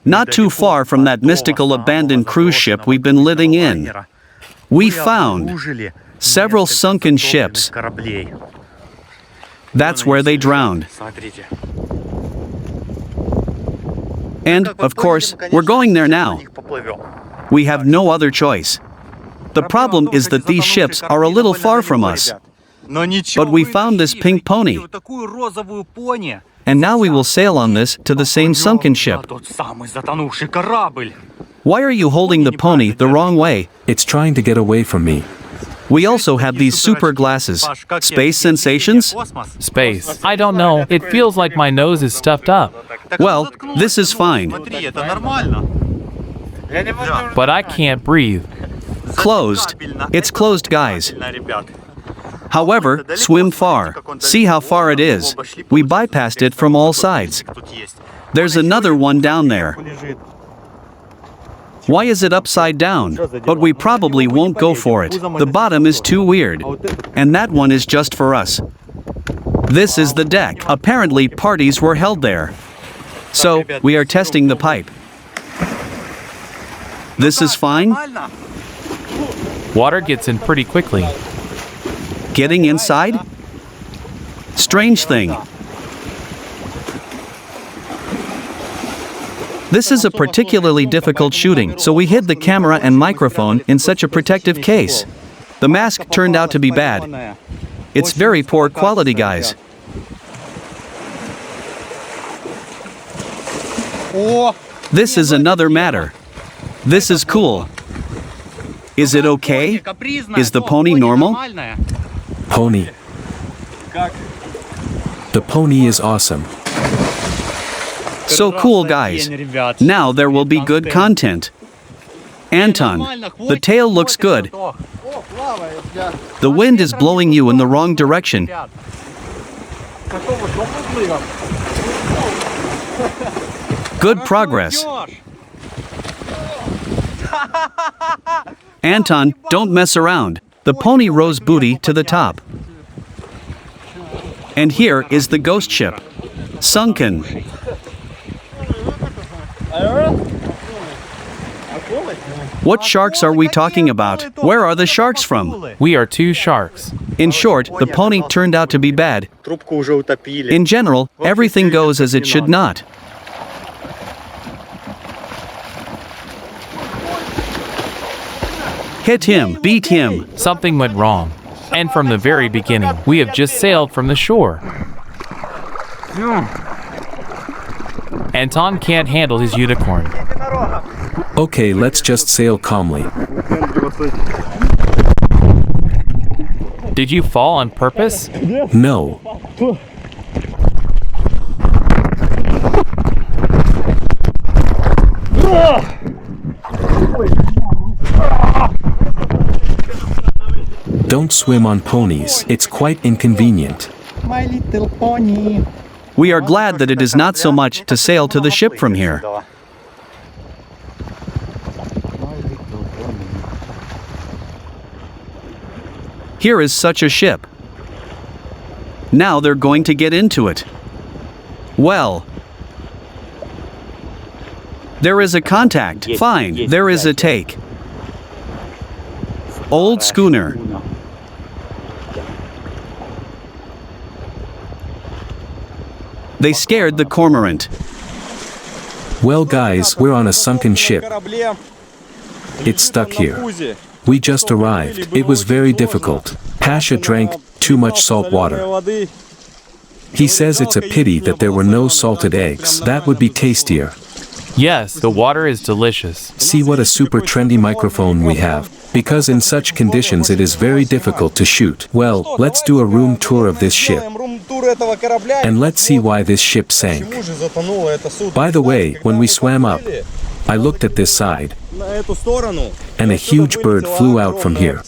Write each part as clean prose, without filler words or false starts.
not too far from that mystical abandoned cruise ship we've been living in. We found several sunken ships. That's where they drowned. And, of course, we're going there now. We have no other choice. The problem is that these ships are a little far from us. But we found this pink pony. And now we will sail on this to the same sunken ship. Why are you holding the pony the wrong way? It's trying to get away from me. We also have these super glasses. Space sensations? Space. I don't know. It feels like my nose is stuffed up. Well, this is fine. But I can't breathe. Closed. It's closed, guys. However, swim far. See how far it is. We bypassed it from all sides. There's another one down there. Why is it upside down? But we probably won't go for it. The bottom is too weird. And that one is just for us. This is the deck. Apparently parties were held there. So, we are testing the pipe. This is fine? Water gets in pretty quickly. Getting inside? Strange thing. This is a particularly difficult shooting, so we hid the camera and microphone in such a protective case. The mask turned out to be bad. It's very poor quality, guys. This is another matter. This is cool. Is it okay? Is the pony normal? Pony. The pony is awesome. So cool, guys. Now there will be good content. Anton, the tail looks good. The wind is blowing you in the wrong direction. Good progress. Anton, don't mess around. The pony rose booty to the top. And here is the ghost ship. Sunken. What sharks are we talking about? Where are the sharks from? We are two sharks. In short, the pony turned out to be bad. In general, everything goes as it should not. Hit him, beat him. Something went wrong. And from the very beginning, we have just sailed from the shore. Anton can't handle his unicorn. Okay, let's just sail calmly. Did you fall on purpose? No. Don't swim on ponies. It's quite inconvenient. My little pony. We are glad that it is not so much to sail to the ship from here. Here is such a ship. Now they're going to get into it. Well, there is a contact. Fine, there is a take. Old schooner. They scared the cormorant. Well, guys, we're on a sunken ship. It's stuck here. We just arrived. It was very difficult. Pasha drank too much salt water. He says it's a pity that there were no salted eggs. That would be tastier. Yes, the water is delicious. See what a super trendy microphone we have. Because in such conditions it is very difficult to shoot. Well, let's do a room tour of this ship. And let's see why this ship sank. By the way, when we swam up, I looked at this side, and a huge bird flew out from here.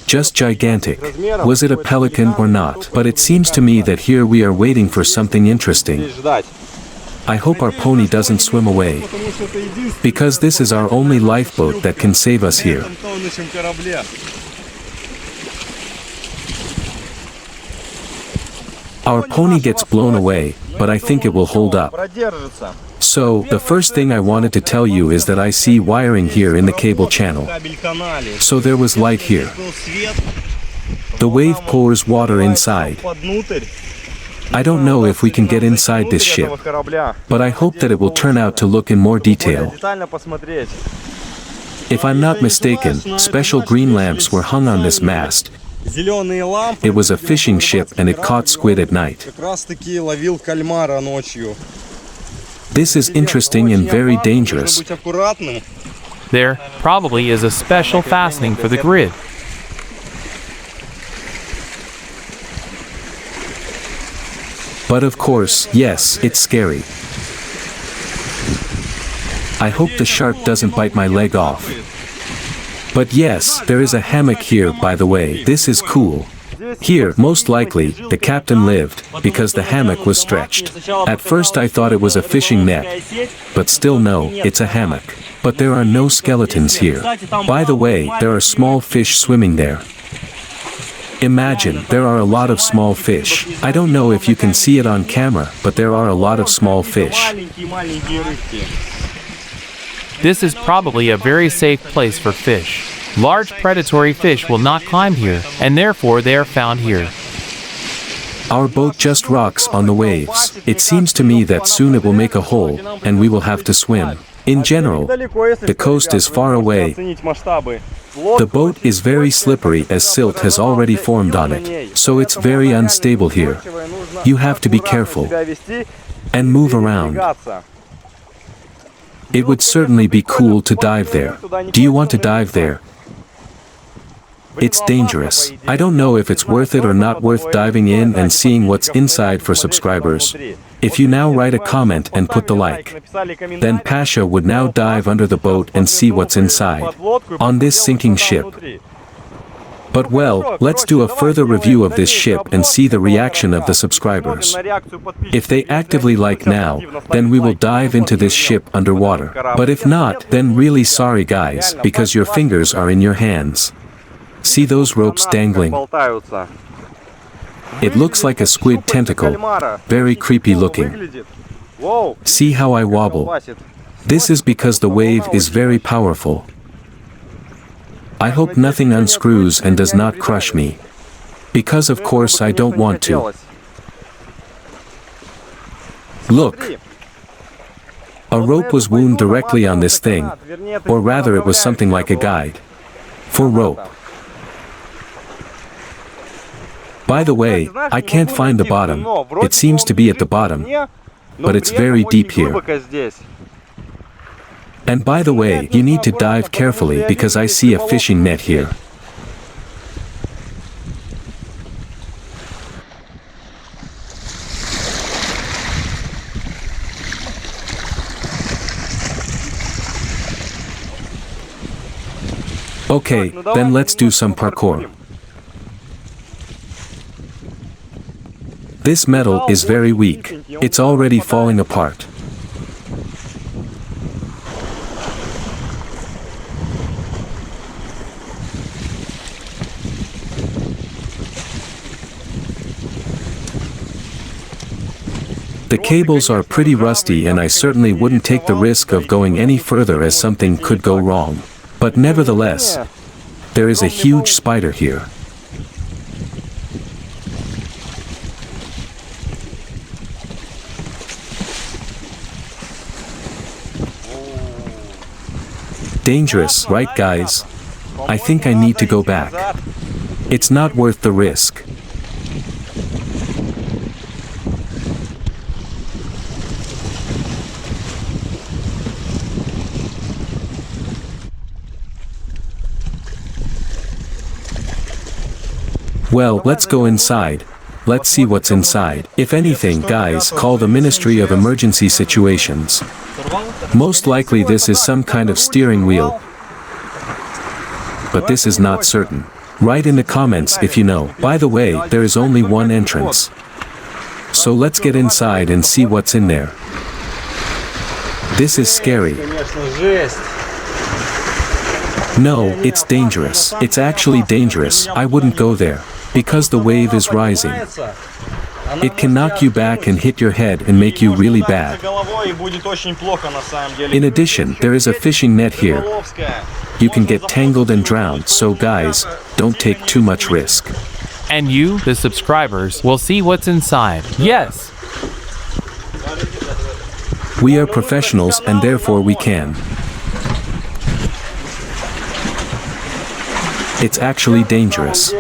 Just gigantic. Was it a pelican or not? But it seems to me that here we are waiting for something interesting. I hope our pony doesn't swim away, because this is our only lifeboat that can save us here. Our pony gets blown away, but I think it will hold up. So, the first thing I wanted to tell you is that I see wiring here in the cable channel. So there was light here. The wave pours water inside. I don't know if we can get inside this ship, but I hope that it will turn out to look in more detail. If I'm not mistaken, special green lamps were hung on this mast. It was a fishing ship and it caught squid at night. This is interesting and very dangerous. There probably is a special fastening for the grid. But of course, yes, it's scary. I hope the shark doesn't bite my leg off. But yes, there is a hammock here, by the way. This is cool. Here, most likely, the captain lived, because the hammock was stretched. At first I thought it was a fishing net, but still no, it's a hammock. But there are no skeletons here. By the way, there are small fish swimming there. Imagine, there are a lot of small fish. I don't know if you can see it on camera, but there are a lot of small fish. This is probably a very safe place for fish. Large predatory fish will not climb here, and therefore they are found here. Our boat just rocks on the waves. It seems to me that soon it will make a hole, and we will have to swim. In general, the coast is far away. The boat is very slippery as silt has already formed on it, so it's very unstable here. You have to be careful and move around. It would certainly be cool to dive there. Do you want to dive there? It's dangerous. I don't know if it's worth it or not worth diving in and seeing what's inside for subscribers. If you now write a comment and put the like, then Pasha would now dive under the boat and see what's inside, on this sinking ship. But well, let's do a further review of this ship and see the reaction of the subscribers. If they actively like now, then we will dive into this ship underwater. But if not, then really sorry guys, because your fingers are in your hands. See those ropes dangling? It looks like a squid tentacle, very creepy looking. See how I wobble? This is because the wave is very powerful. I hope nothing unscrews and does not crush me. Because of course I don't want to. Look! A rope was wound directly on this thing, or rather it was something like a guide for rope. By the way, I can't find the bottom. It seems to be at the bottom, but it's very deep here. And by the way, you need to dive carefully because I see a fishing net here. Okay, then let's do some parkour. This metal is very weak. It's already falling apart. The cables are pretty rusty and I certainly wouldn't take the risk of going any further as something could go wrong. But nevertheless, there is a huge spider here. Dangerous, right guys? I think I need to go back. It's not worth the risk. Well, let's go inside. Let's see what's inside. If anything, guys, call the Ministry of Emergency Situations. Most likely this is some kind of steering wheel. But this is not certain. Write in the comments if you know. By the way, there is only one entrance. So let's get inside and see what's in there. This is scary. No, it's dangerous. It's actually dangerous. I wouldn't go there. Because the wave is rising. It can knock you back and hit your head and make you really bad. In addition, there is a fishing net here. You can get tangled and drowned, so guys, don't take too much risk. And you, the subscribers, will see what's inside. Yes! We are professionals and therefore we can. It's actually dangerous.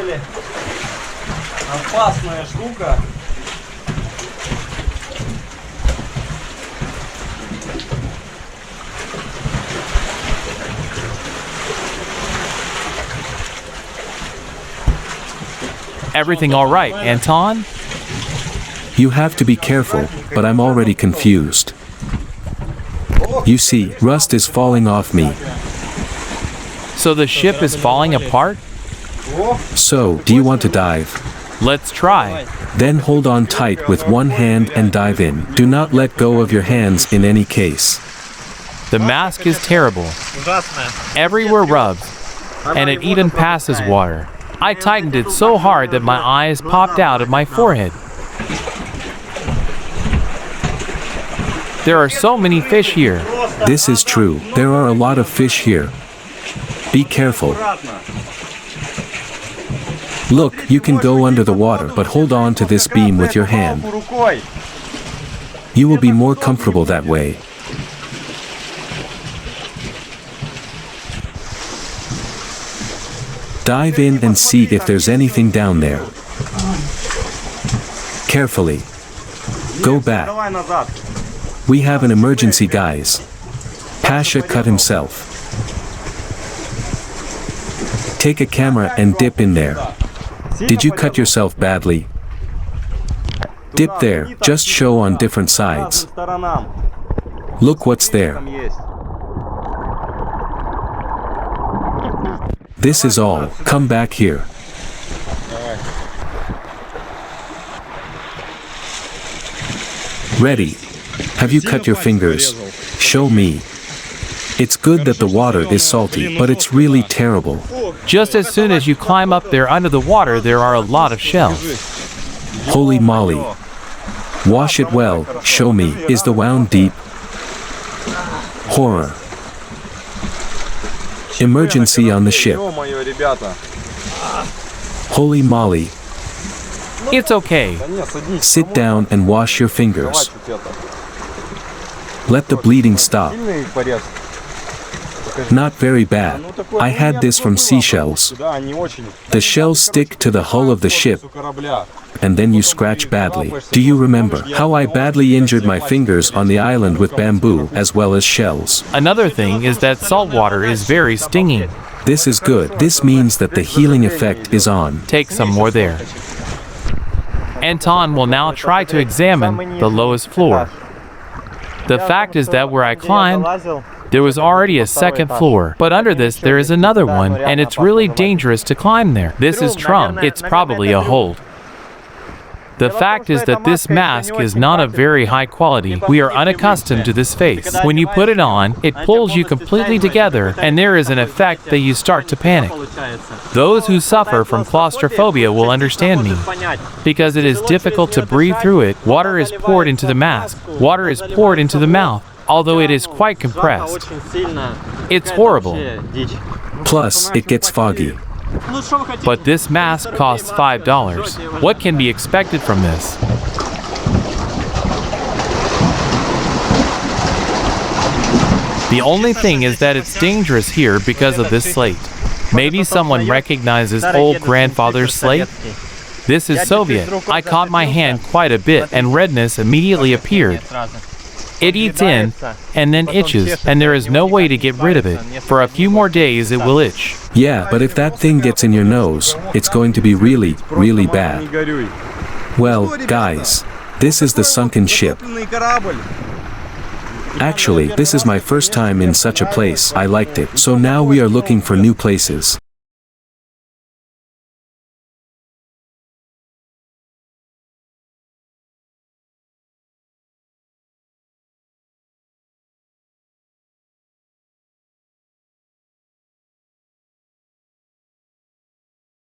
Everything all right, Anton? You have to be careful, but I'm already confused. You see, rust is falling off me. So the ship is falling apart? So, do you want to dive? Let's try. Then hold on tight with one hand and dive in. Do not let go of your hands in any case. The mask is terrible. Everywhere rubs, and it even passes water. I tightened it so hard that my eyes popped out of my forehead. There are so many fish here. This is true. There are a lot of fish here. Be careful. Look, you can go under the water, but hold on to this beam with your hand. You will be more comfortable that way. Dive in and see if there's anything down there. Carefully. Go back. We have an emergency, guys. Pasha cut himself. Take a camera and dip in there. Did you cut yourself badly? Dip there, just show on different sides. Look what's there. This is all. Come back here. Ready. Have you cut your fingers? Show me. It's good that the water is salty, but it's really terrible. Just as soon as you climb up there under the water, there are a lot of shells. Holy moly. Wash it well. Show me. Is the wound deep? Horror. Emergency on the ship. Holy moly. It's okay. Sit down and wash your fingers. Let the bleeding stop. Not very bad. I had this from seashells. The shells stick to the hull of the ship, and then you scratch badly. Do you remember how I badly injured my fingers on the island with bamboo as well as shells? Another thing is that salt water is very stinging. This is good. This means that the healing effect is on. Take some more there. Anton will now try to examine the lowest floor. The fact is that where I climbed, there was already a second floor, but under this there is another one, and it's really dangerous to climb there. This is Trump. It's probably a hold. The fact is that this mask is not of very high quality. We are unaccustomed to this face. When you put it on, it pulls you completely together, and there is an effect that you start to panic. Those who suffer from claustrophobia will understand me, because it is difficult to breathe through it. Water is poured into the mask. Water is poured into the mouth, although it is quite compressed. It's horrible. Plus, it gets foggy. But this mask costs $5. What can be expected from this? The only thing is that it's dangerous here because of this slate. Maybe someone recognizes old grandfather's slate? This is Soviet. I caught my hand quite a bit and redness immediately appeared. It eats in and then itches, and there is no way to get rid of it. For a few more days it will itch. Yeah, but if that thing gets in your nose, it's going to be really, really bad. Well, guys, this is the sunken ship. Actually, this is my first time in such a place. I liked it. So now we are looking for new places.